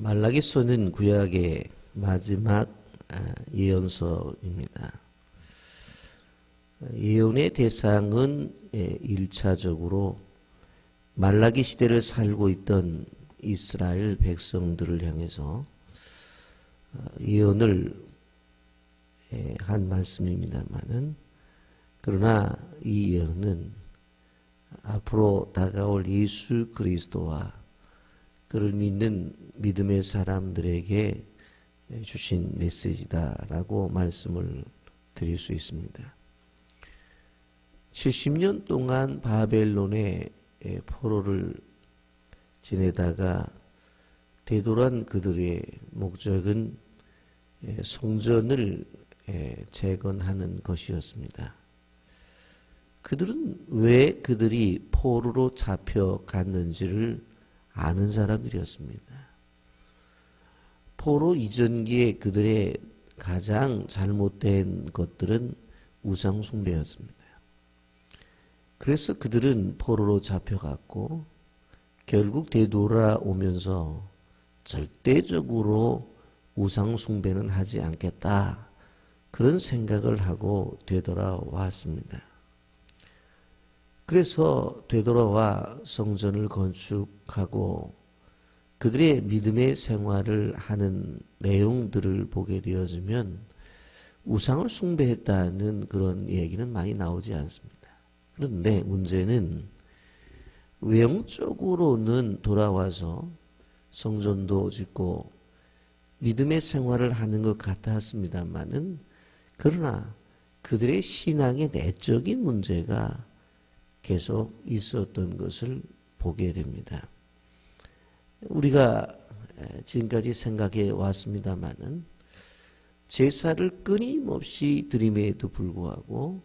말라기서는 구약의 마지막 예언서입니다. 예언의 대상은 1차적으로 말라기 시대를 살고 있던 이스라엘 백성들을 향해서 예언을 한 말씀입니다만은, 그러나 이 예언은 앞으로 다가올 예수 그리스도와 그를 믿는 믿음의 사람들에게 주신 메시지다라고 말씀을 드릴 수 있습니다. 70년 동안 바벨론의 포로를 지내다가 되돌아온 그들의 목적은 성전을 재건하는 것이었습니다. 그들은 왜 그들이 포로로 잡혀갔는지를 아는 사람들이었습니다. 포로 이전기에 그들의 가장 잘못된 것들은 우상 숭배였습니다. 그래서 그들은 포로로 잡혀갔고 결국 되돌아오면서 절대적으로 우상 숭배는 하지 않겠다, 그런 생각을 하고 되돌아왔습니다. 그래서 되돌아와 성전을 건축하고 그들의 믿음의 생활을 하는 내용들을 보게 되어지면 우상을 숭배했다는 그런 얘기는 많이 나오지 않습니다. 그런데 문제는 외형적으로는 돌아와서 성전도 짓고 믿음의 생활을 하는 것 같았습니다만은, 그러나 그들의 신앙의 내적인 문제가 계속 있었던 것을 보게 됩니다. 우리가 지금까지 생각해 왔습니다마는 제사를 끊임없이 드림에도 불구하고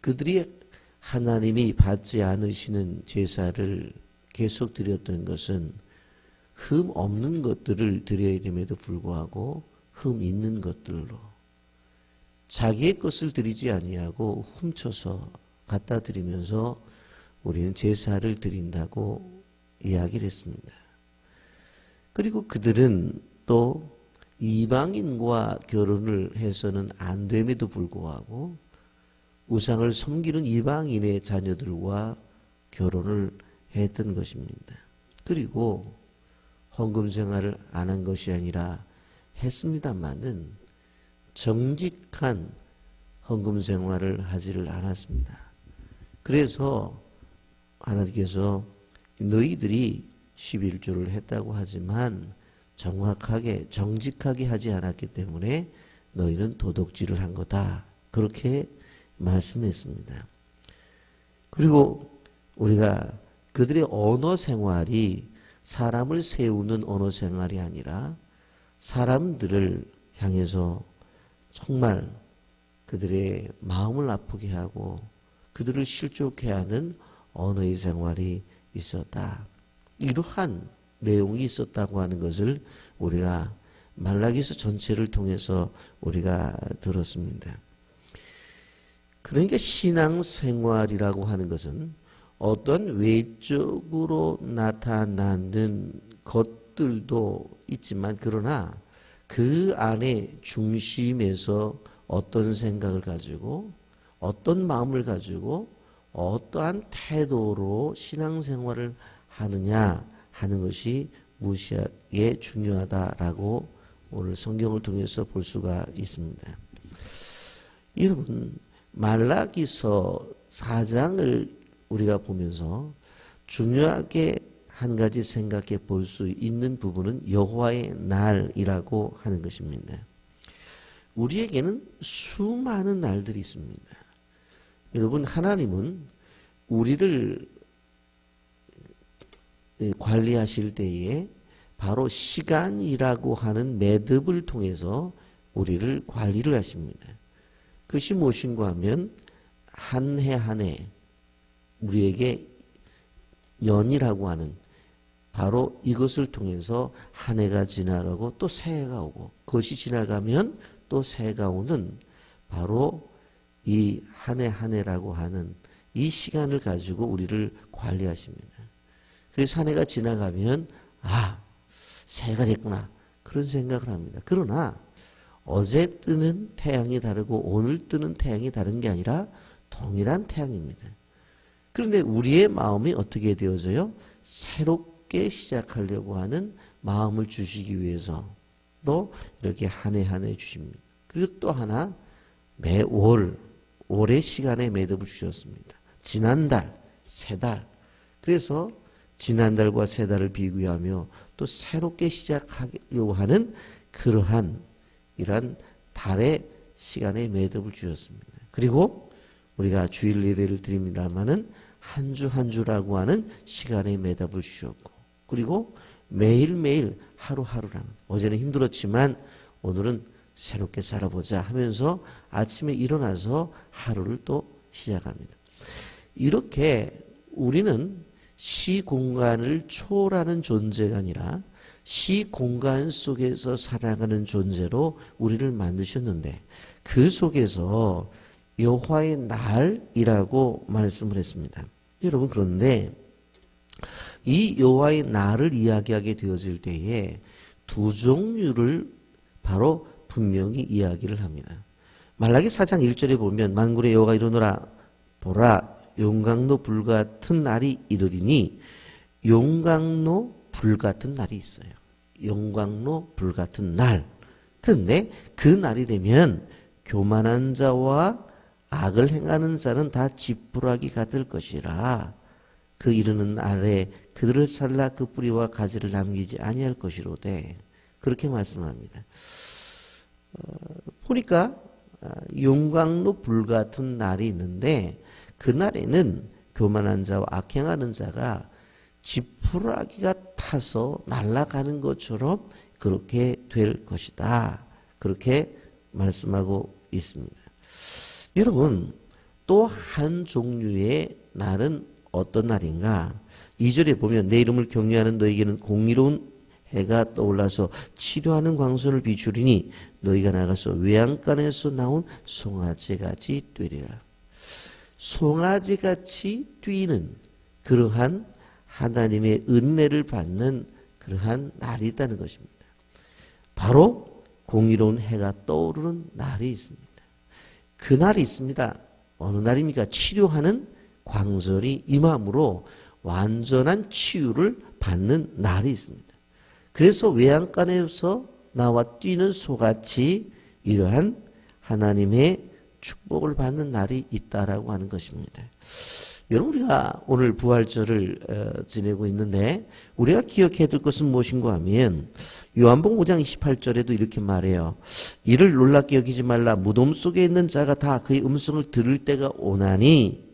그들이 하나님이 받지 않으시는 제사를 계속 드렸던 것은 흠 없는 것들을 드려야 됨에도 불구하고 흠 있는 것들로 자기의 것을 드리지 아니하고 훔쳐서 갖다 드리면서 우리는 제사를 드린다고 이야기를 했습니다. 그리고 그들은 또 이방인과 결혼을 해서는 안 됨에도 불구하고 우상을 섬기는 이방인의 자녀들과 결혼을 했던 것입니다. 그리고 헌금 생활을 안 한 것이 아니라 했습니다마는 정직한 헌금 생활을 하지를 않았습니다. 그래서 하나님께서 너희들이 11조를 했다고 하지만 정확하게 정직하게 하지 않았기 때문에 너희는 도둑질을 한 거다, 그렇게 말씀했습니다. 그리고 우리가 그들의 언어 생활이 사람을 세우는 언어 생활이 아니라 사람들을 향해서 정말 그들의 마음을 아프게 하고 그들을 실족해 하는 언어의 생활이 있었다, 이러한 내용이 있었다고 하는 것을 우리가 말라기서 전체를 통해서 우리가 들었습니다. 그러니까 신앙생활이라고 하는 것은 어떤 외적으로 나타나는 것들도 있지만, 그러나 그 안에 중심에서 어떤 생각을 가지고 어떤 마음을 가지고 어떠한 태도로 신앙생활을 하느냐 하는 것이 무시하게 중요하다라고 오늘 성경을 통해서 볼 수가 있습니다. 여러분, 말라기서 4장을 우리가 보면서 중요하게 한 가지 생각해 볼 수 있는 부분은 여호와의 날이라고 하는 것입니다. 우리에게는 수많은 날들이 있습니다. 여러분, 하나님은 우리를 관리하실 때에 바로 시간이라고 하는 매듭을 통해서 우리를 관리를 하십니다. 그것이 무엇인가 하면 한 해 한 해 우리에게 연이라고 하는 바로 이것을 통해서 한 해가 지나가고 또 새해가 오고, 그것이 지나가면 또 새해가 오는 바로 이 한 해 한 해라고 하는 이 시간을 가지고 우리를 관리하십니다. 그래서 한 해가 지나가면 새해가 됐구나. 그런 생각을 합니다. 그러나 어제 뜨는 태양이 다르고 오늘 뜨는 태양이 다른 게 아니라 동일한 태양입니다. 그런데 우리의 마음이 어떻게 되어져요? 새롭게 시작하려고 하는 마음을 주시기 위해서 또 이렇게 한 해 한 해 주십니다. 그리고 또 하나 매월 올해 시간에 매듭을 주셨습니다. 지난달, 세 달. 그래서 지난달과 세 달을 비교하며 또 새롭게 시작하려고 하는 그러한 이러한 달의 시간에 매듭을 주셨습니다. 그리고 우리가 주일 예배를 드립니다마는 한 주 한 주라고 하는 시간에 매듭을 주셨고, 그리고 매일매일 하루하루라는, 어제는 힘들었지만 오늘은 새롭게 살아보자 하면서 아침에 일어나서 하루를 또 시작합니다. 이렇게 우리는 시공간을 초월하는 존재가 아니라 시공간 속에서 살아가는 존재로 우리를 만드셨는데, 그 속에서 여호와의 날이라고 말씀을 했습니다. 여러분, 그런데 이 여호와의 날을 이야기하게 되어질 때에 두 종류를 바로 분명히 이야기를 합니다. 말라기 4장 1절에 보면 만군의 여호와가 이르노라, 보라 용광로 불같은 날이 이르리니, 용광로 불같은 날이 있어요. 용광로 불같은 날. 그런데 그 날이 되면 교만한 자와 악을 행하는 자는 다 지푸라기가 될 것이라, 그 이르는 날에 그들을 살라 그 뿌리와 가지를 남기지 아니할 것이로되, 그렇게 말씀합니다. 보니까 용광로 불같은 날이 있는데, 그날에는 교만한 자와 악행하는 자가 지푸라기가 타서 날아가는 것처럼 그렇게 될 것이다. 그렇게 말씀하고 있습니다. 여러분, 또 한 종류의 날은 어떤 날인가? 2절에 보면 내 이름을 경외하는 너에게는 공의로운 해가 떠올라서 치료하는 광선을 비추리니 너희가 나가서 외양간에서 나온 송아지같이 뛰리라. 송아지같이 뛰는 그러한 하나님의 은혜를 받는 그러한 날이 있다는 것입니다. 바로 공의로운 해가 떠오르는 날이 있습니다. 그 날이 있습니다. 어느 날입니까? 치료하는 광선이 임함으로 완전한 치유를 받는 날이 있습니다. 그래서 외양간에서 나와 뛰는 소같이 이러한 하나님의 축복을 받는 날이 있다라고 하는 것입니다. 여러분, 우리가 오늘 부활절을 지내고 있는데 우리가 기억해야 될 것은 무엇인가 하면 요한복음 5장 28절에도 이렇게 말해요. 이를 놀랍게 여기지 말라. 무덤 속에 있는 자가 다 그의 음성을 들을 때가 오나니,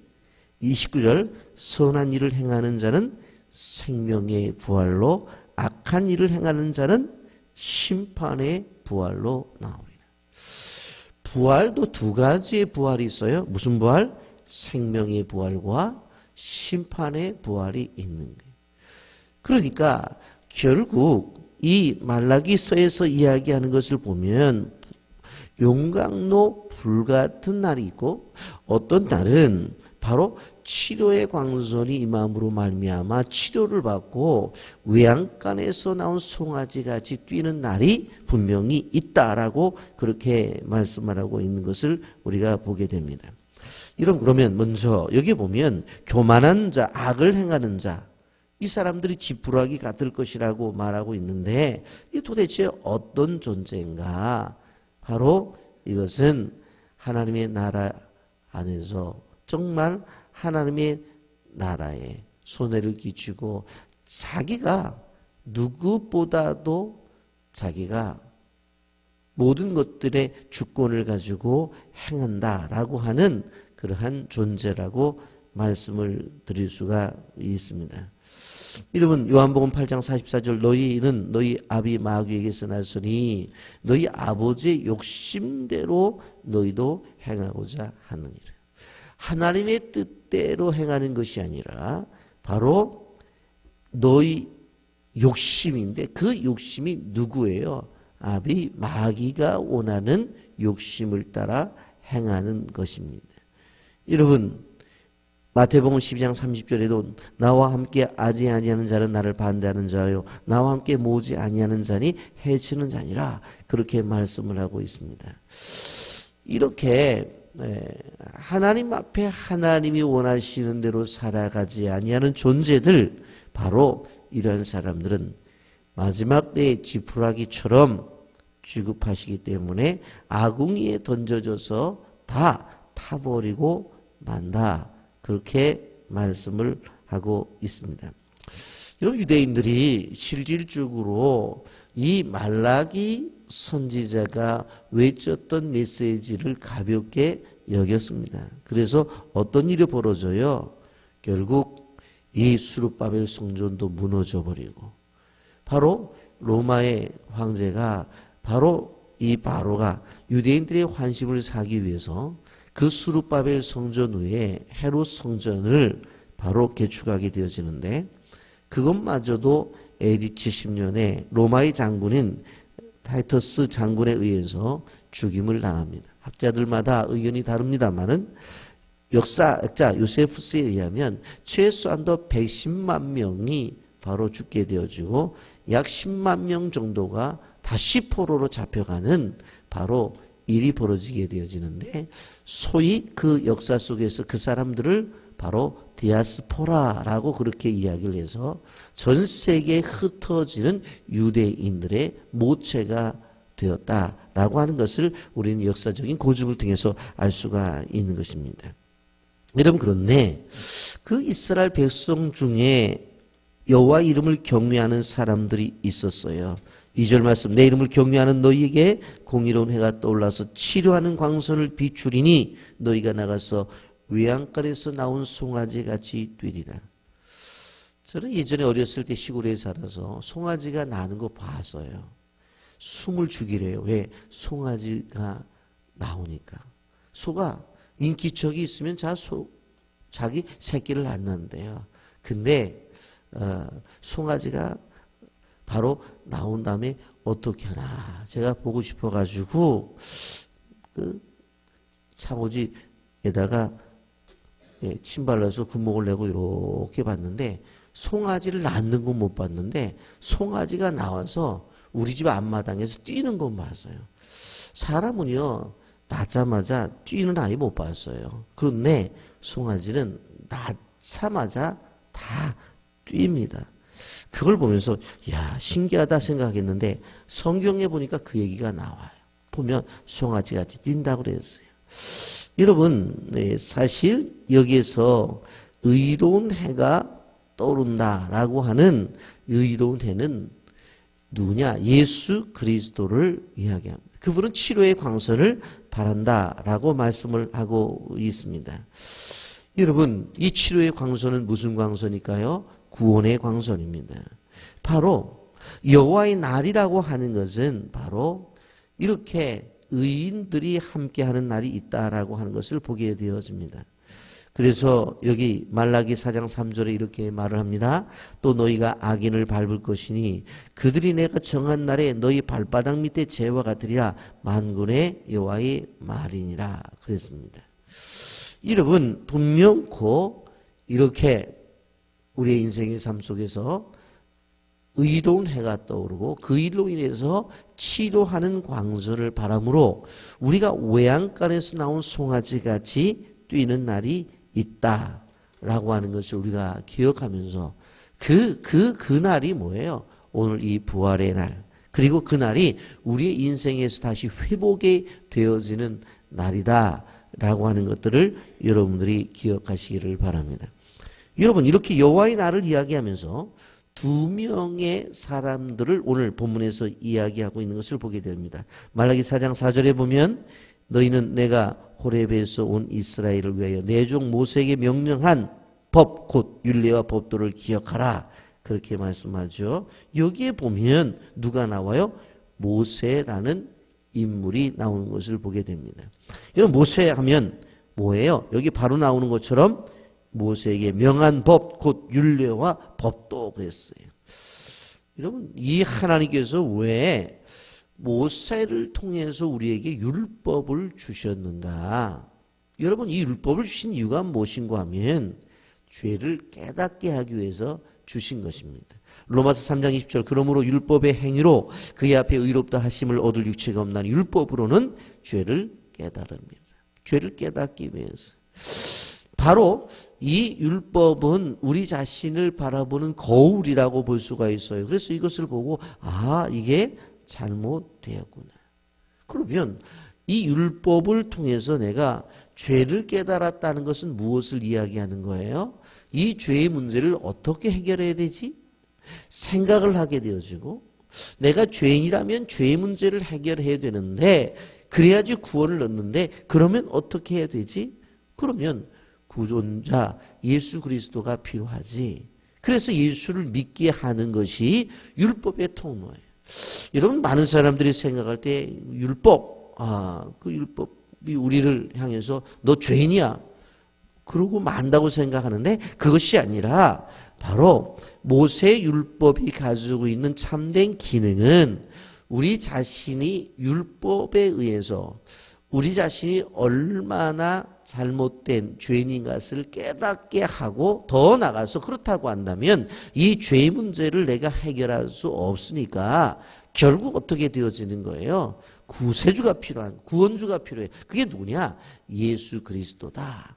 29절 선한 일을 행하는 자는 생명의 부활로, 악한 일을 행하는 자는 심판의 부활로 나옵니다. 부활도 두 가지의 부활이 있어요. 무슨 부활? 생명의 부활과 심판의 부활이 있는 거예요. 그러니까 결국 이 말라기서에서 이야기하는 것을 보면 용광로 불같은 날이 있고, 어떤 날은 바로 치료의 광선이 임함으로 말미암아 치료를 받고 외양간에서 나온 송아지같이 뛰는 날이 분명히 있다라고 그렇게 말씀을 하고 있는 것을 우리가 보게 됩니다. 그러면 먼저 여기 보면 교만한 자, 악을 행하는 자, 이 사람들이 지푸라기가 될 것이라고 말하고 있는데, 이 도대체 어떤 존재인가? 바로 이것은 하나님의 나라 안에서 정말 하나님의 나라에 손해를 끼치고 자기가 누구보다도 자기가 모든 것들의 주권을 가지고 행한다라고 하는 그러한 존재라고 말씀을 드릴 수가 있습니다. 여러분, 요한복음 8장 44절 너희는 너희 아비 마귀에게서 났으니 너희 아버지의 욕심대로 너희도 행하고자 하느니라. 하나님의 뜻대로 행하는 것이 아니라 바로 너희 욕심인데, 그 욕심이 누구예요? 아비 마귀가 원하는 욕심을 따라 행하는 것입니다. 여러분, 마태복음 12장 30절에도 나와 함께 아지 아니하는 자는 나를 반대하는 자요 나와 함께 모지 아니하는 자니 해치는 자니라 그렇게 말씀을 하고 있습니다. 이렇게 하나님 앞에 하나님이 원하시는 대로 살아가지 아니하는 존재들 바로 이러한 사람들은 마지막 때의 지푸라기처럼 취급하시기 때문에 아궁이에 던져져서 다 타버리고 만다. 그렇게 말씀을 하고 있습니다. 이런 유대인들이 실질적으로 이 말라기 선지자가 외쳤던 메시지를 가볍게 여겼습니다. 그래서 어떤 일이 벌어져요? 결국 이 수르바벨 성전도 무너져 버리고 바로 로마의 황제가 바로 이 바로가 유대인들의 환심을 사기 위해서 그 수르바벨 성전 위에 헤롯 성전을 바로 개축하게 되어지는데 그것마저도 AD 70년에 로마의 장군인 타이터스 장군에 의해서 죽임을 당합니다. 학자들마다 의견이 다릅니다만은 역사학자 요세푸스에 의하면 최소한도 110만 명이 바로 죽게 되어지고 약 10만 명 정도가 다시 포로로 잡혀가는 바로 일이 벌어지게 되어지는데 소위 그 역사 속에서 그 사람들을 바로 디아스포라라고 그렇게 이야기를 해서 전 세계에 흩어지는 유대인들의 모체가 되었다라고 하는 것을 우리는 역사적인 고증을 통해서 알 수가 있는 것입니다. 여러분 그런데 그 이스라엘 백성 중에 여호와 이름을 경외하는 사람들이 있었어요. 2절 말씀 내 이름을 경외하는 너희에게 공의로운 해가 떠올라서 치료하는 광선을 비추리니 너희가 나가서 외양간에서 나온 송아지같이 되리라. 저는 예전에 어렸을 때 시골에 살아서 송아지가 나는 거 봤어요. 숨을 죽이래요. 왜? 송아지가 나오니까. 소가 인기척이 있으면 자기 새끼를 낳는데요. 근데 송아지가 바로 나온 다음에 어떻게 하나 제가 보고 싶어가지고 그 창호지에다가 침 발라서 구멍을 내고 이렇게 봤는데 송아지를 낳는 건 못 봤는데 송아지가 나와서 우리 집 앞마당에서 뛰는 건 봤어요. 사람은요 낳자마자 뛰는 아이 못 봤어요. 그런데 송아지는 낳자마자 다 뜁니다. 그걸 보면서 야 신기하다 생각했는데 성경에 보니까 그 얘기가 나와요. 보면 송아지같이 뛴다고 그랬어요. 여러분 사실 여기에서 의로운 해가 떠오른다라고 하는 의로운 해는 누구냐? 예수 그리스도를 이야기합니다. 그분은 치료의 광선을 바란다라고 말씀을 하고 있습니다. 여러분 이 치료의 광선은 무슨 광선일까요? 구원의 광선입니다. 바로 여호와의 날이라고 하는 것은 바로 이렇게 의인들이 함께하는 날이 있다라고 하는 것을 보게 되어집니다. 그래서 여기 말라기 4장 3절에 이렇게 말을 합니다. 또 너희가 악인을 밟을 것이니 그들이 내가 정한 날에 너희 발바닥 밑에 재와 같으리라 만군의 여호와의 말이니라 그랬습니다. 여러분 분명코 이렇게 우리의 인생의 삶 속에서 의로운 해가 떠오르고 그 일로 인해서 치료하는 광선을 바람으로 우리가 외양간에서 나온 송아지같이 뛰는 날이 있다라고 하는 것을 우리가 기억하면서 그 날이 뭐예요? 오늘 이 부활의 날. 그리고 그 날이 우리의 인생에서 다시 회복이 되어지는 날이다라고 하는 것들을 여러분들이 기억하시기를 바랍니다. 여러분 이렇게 여호와의 날을 이야기하면서 두 명의 사람들을 오늘 본문에서 이야기하고 있는 것을 보게 됩니다. 말라기 4장 4절에 보면 너희는 내가 호렙에서 온 이스라엘을 위하여 내 종 모세에게 명령한 법 곧 율례와 법도를 기억하라 그렇게 말씀하죠. 여기에 보면 누가 나와요? 모세라는 인물이 나오는 것을 보게 됩니다. 여러분 모세 하면 뭐예요? 여기 바로 나오는 것처럼 모세에게 명한 법 곧 율례와 법도 그랬어요. 여러분 이 하나님께서 왜 모세를 통해서 우리에게 율법을 주셨는가? 여러분, 이 율법을 주신 이유가 무엇인가 하면 죄를 깨닫게 하기 위해서 주신 것입니다. 로마서 3장 20절 그러므로 율법의 행위로 그의 앞에 의롭다 하심을 얻을 육체가 없나니 율법으로는 죄를 깨달습니다. 죄를 깨닫기 위해서. 바로 이 율법은 우리 자신을 바라보는 거울이라고 볼 수가 있어요. 그래서 이것을 보고 이게 잘못되었구나. 그러면 이 율법을 통해서 내가 죄를 깨달았다는 것은 무엇을 이야기하는 거예요? 이 죄의 문제를 어떻게 해결해야 되지? 생각을 하게 되어지고 내가 죄인이라면 죄의 문제를 해결해야 되는데 그래야지 구원을 얻는데 그러면 어떻게 해야 되지? 그러면 구존자 예수 그리스도가 필요하지. 그래서 예수를 믿게 하는 것이 율법의 통로예요. 여러분, 많은 사람들이 생각할 때 율법, 그 율법이 우리를 향해서 너 죄인이야 그러고 만다고 생각하는데 그것이 아니라 바로 모세 율법이 가지고 있는 참된 기능은 우리 자신이 율법에 의해서 우리 자신이 얼마나 잘못된 죄인인 것을 깨닫게 하고 더 나가서 그렇다고 한다면 이 죄의 문제를 내가 해결할 수 없으니까 결국 어떻게 되어지는 거예요? 구세주가 필요한, 구원주가 필요해. 그게 누구냐? 예수 그리스도다.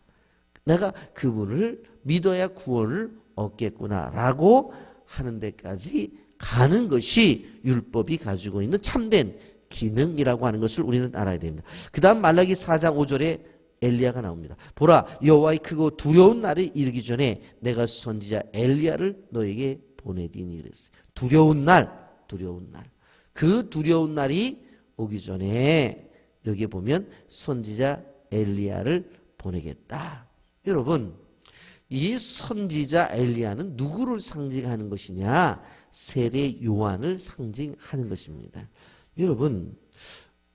내가 그분을 믿어야 구원을 얻겠구나라고 하는 데까지 가는 것이 율법이 가지고 있는 참된 기능이라고 하는 것을 우리는 알아야 됩니다. 그 다음 말라기 4장 5절에 엘리야가 나옵니다. 보라, 여호와의 크고 두려운 날이 이르기 전에 내가 선지자 엘리야를 너에게 보내리니 그랬어요. 두려운 날, 두려운 날. 그 두려운 날이 오기 전에 여기에 보면 선지자 엘리야를 보내겠다. 여러분, 이 선지자 엘리야는 누구를 상징하는 것이냐? 세례 요한을 상징하는 것입니다. 여러분,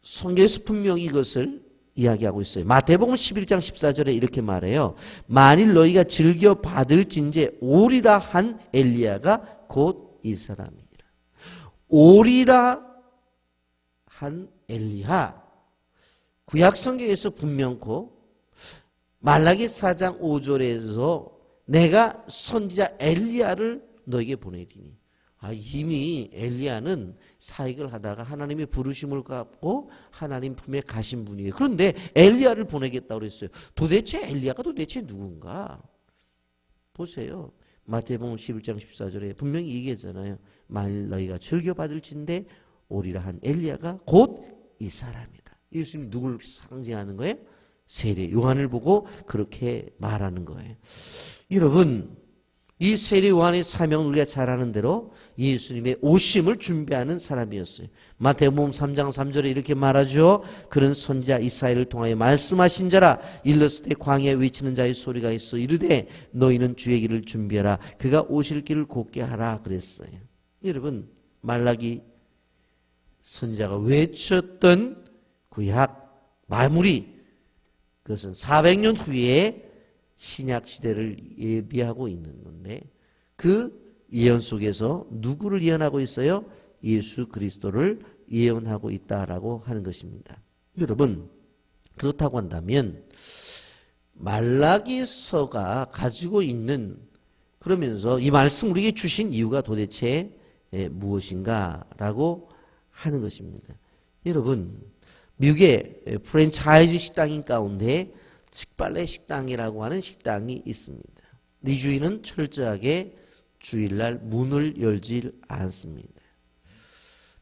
성경에서 분명히 이것을 이야기하고 있어요. 마태복음 11장 14절에 이렇게 말해요. 만일 너희가 즐겨 받을 진제 오리라 한 엘리야가 곧 이 사람이라. 오리라 한 엘리야. 구약 성경에서 분명코 말라기 4장 5절에서 내가 선지자 엘리야를 너에게 보내리니. 이미 엘리야는 사역을 하다가 하나님의 부르심을 갖고 하나님 품에 가신 분이에요. 그런데 엘리야를 보내겠다고 그랬어요. 도대체 엘리야가 도대체 누군가? 보세요. 마태복음 11장 14절에 분명히 얘기했잖아요. 만일 너희가 즐겨받을진대 오리라 한 엘리야가 곧 이 사람이다. 예수님이 누구를 상징하는 거예요? 세례 요한을 보고 그렇게 말하는 거예요. 여러분, 이 세례 요한의 사명은 우리가 잘 아는 대로 예수님의 오심을 준비하는 사람이었어요. 마태복음 3장 3절에 이렇게 말하죠. 그런 선지자 이사야를 통하여 말씀하신 자라. 일렀을 때 광야에 외치는 자의 소리가 있어 이르되 너희는 주의 길을 준비하라. 그가 오실 길을 곧게 하라 그랬어요. 여러분, 말라기 선지자가 외쳤던 구약 마무리, 그것은 400년 후에 신약 시대를 예비하고 있는 건데 그 예언 속에서 누구를 예언하고 있어요? 예수 그리스도를 예언하고 있다라고 하는 것입니다. 여러분, 그렇다고 한다면 말라기서가 가지고 있는, 그러면서 이 말씀 우리에게 주신 이유가 도대체 무엇인가라고 하는 것입니다. 여러분, 미국의 프랜차이즈 식당인 가운데 직발레 식당이라고 하는 식당이 있습니다. 이 주인은 철저하게 주일날 문을 열지 않습니다.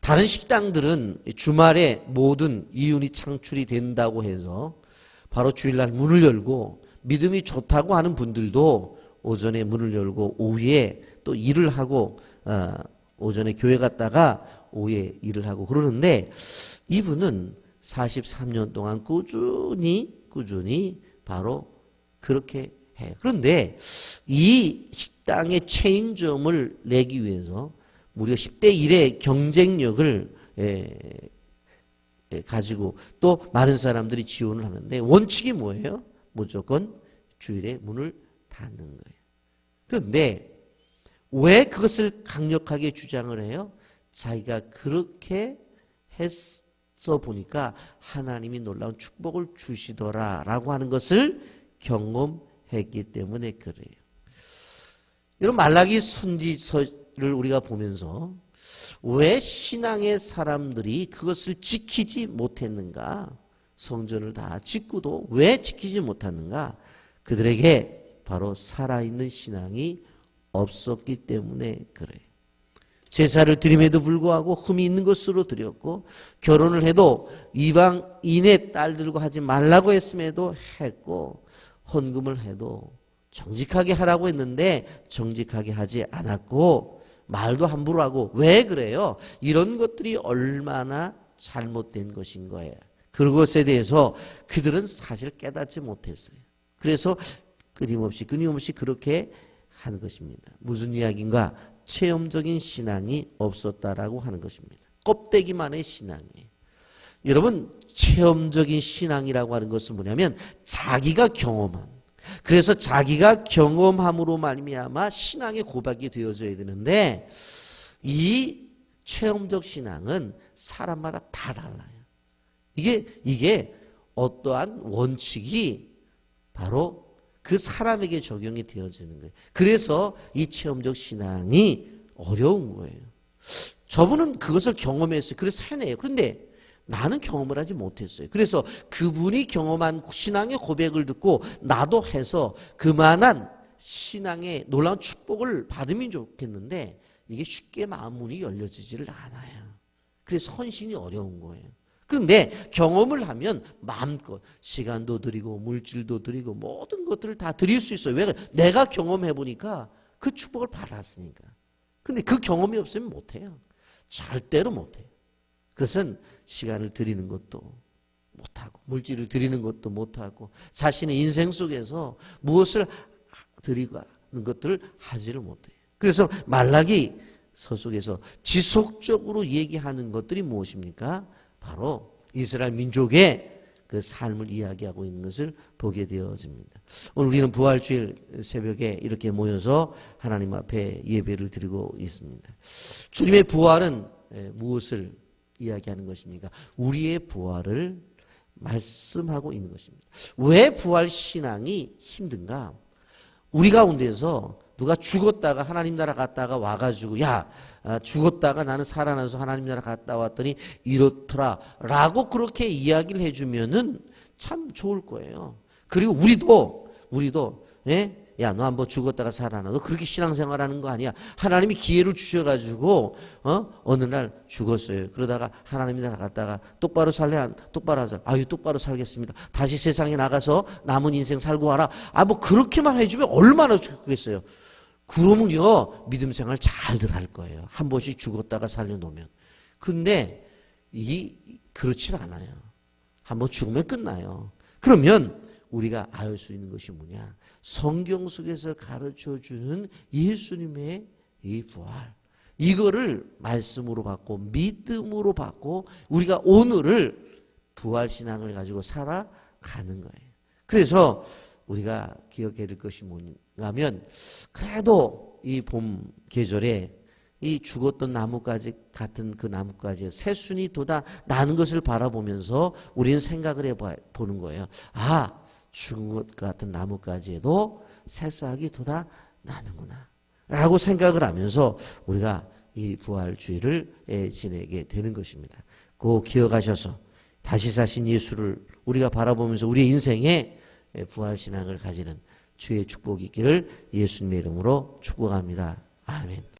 다른 식당들은 주말에 모든 이윤이 창출이 된다고 해서 바로 주일날 문을 열고, 믿음이 좋다고 하는 분들도 오전에 문을 열고 오후에 또 일을 하고 오전에 교회 갔다가 오후에 일을 하고 그러는데, 이분은 43년 동안 꾸준히 바로 그렇게 해요. 그런데 이 식당의 체인점을 내기 위해서 무려 10대 1의 경쟁력을 가지고 또 많은 사람들이 지원을 하는데, 원칙이 뭐예요? 무조건 주일에 문을 닫는 거예요. 그런데 왜 그것을 강력하게 주장을 해요? 자기가 그렇게 보니까 하나님이 놀라운 축복을 주시더라라고 하는 것을 경험했기 때문에 그래요. 이런 말라기 선지서를 우리가 보면서 왜 신앙의 사람들이 그것을 지키지 못했는가? 성전을 다 짓고도 왜 지키지 못했는가? 그들에게 바로 살아있는 신앙이 없었기 때문에 그래요. 제사를 드림에도 불구하고 흠이 있는 것으로 드렸고, 결혼을 해도 이방인의 딸들과 하지 말라고 했음에도 했고, 헌금을 해도 정직하게 하라고 했는데 정직하게 하지 않았고, 말도 함부로 하고. 왜 그래요? 이런 것들이 얼마나 잘못된 것인 거예요. 그것에 대해서 그들은 사실 깨닫지 못했어요. 그래서 끊임없이 그렇게 하는 것입니다. 무슨 이야기인가? 체험적인 신앙이 없었다라고 하는 것입니다. 껍데기만의 신앙이에요. 여러분, 체험적인 신앙이라고 하는 것은 뭐냐면 자기가 경험한, 그래서 자기가 경험함으로 말미암아 신앙의 고백이 되어져야 되는데, 이 체험적 신앙은 사람마다 다 달라요. 이게 어떠한 원칙이 바로 그 사람에게 적용이 되어지는 거예요. 그래서 이 체험적 신앙이 어려운 거예요. 저분은 그것을 경험했어요. 그래서 해내요. 그런데 나는 경험을 하지 못했어요. 그래서 그분이 경험한 신앙의 고백을 듣고 나도 해서 그만한 신앙의 놀라운 축복을 받으면 좋겠는데, 이게 쉽게 마음 문이 열려지지를 않아요. 그래서 헌신이 어려운 거예요. 그런데 경험을 하면 마음껏 시간도 드리고 물질도 드리고 모든 것들을 다 드릴 수 있어요. 왜? 내가 경험해 보니까 그 축복을 받았으니까. 근데 그 경험이 없으면 못해요. 절대로 못해요. 그것은 시간을 드리는 것도 못하고 물질을 드리는 것도 못하고 자신의 인생 속에서 무엇을 드리고 하는 것들을 하지를 못해요. 그래서 말라기 서속에서 지속적으로 얘기하는 것들이 무엇입니까? 바로 이스라엘 민족의 그 삶을 이야기하고 있는 것을 보게 되어집니다. 오늘 우리는 부활주일 새벽에 이렇게 모여서 하나님 앞에 예배를 드리고 있습니다. 주님의 부활은 무엇을 이야기하는 것입니까? 우리의 부활을 말씀하고 있는 것입니다. 왜 부활 신앙이 힘든가? 우리 가운데서 누가 죽었다가 하나님 나라 갔다가 와가지고 죽었다가 나는 살아나서 하나님 나라 갔다 왔더니 이렇더라 라고 그렇게 이야기를 해주면은 참 좋을 거예요. 그리고 우리도 야, 너 한번 죽었다가 살아나. 너 그렇게 신앙생활하는 거 아니야. 하나님이 기회를 주셔가지고 어느 날 죽었어요. 그러다가 하나님 나라 갔다가 똑바로 살래? 똑바로 하자. 아유, 똑바로 살겠습니다. 다시 세상에 나가서 남은 인생 살고 와라. 뭐 그렇게만 해주면 얼마나 좋겠어요. 그러면요, 믿음 생활 잘들 할 거예요. 한 번씩 죽었다가 살려놓으면. 근데 그렇진 않아요. 한번 죽으면 끝나요. 그러면 우리가 알 수 있는 것이 뭐냐? 성경 속에서 가르쳐주는 예수님의 이 부활. 이거를 말씀으로 받고 믿음으로 받고 우리가 오늘을 부활신앙을 가지고 살아가는 거예요. 그래서 우리가 기억해야 될 것이 뭐냐면, 그래도 이 봄 계절에 이 죽었던 나뭇가지 같은 그 나뭇가지에 새순이 돋아 나는 것을 바라보면서 우리는 생각을 해보는 거예요. 죽은 것 같은 나뭇가지에도 새싹이 돋아 나는구나 라고 생각을 하면서 우리가 이 부활주의를 지내게 되는 것입니다. 꼭 기억하셔서 다시 사신 예수를 우리가 바라보면서 우리의 인생에 부활신앙을 가지는 주의 축복이 있기를 예수님의 이름으로 축복합니다. 아멘.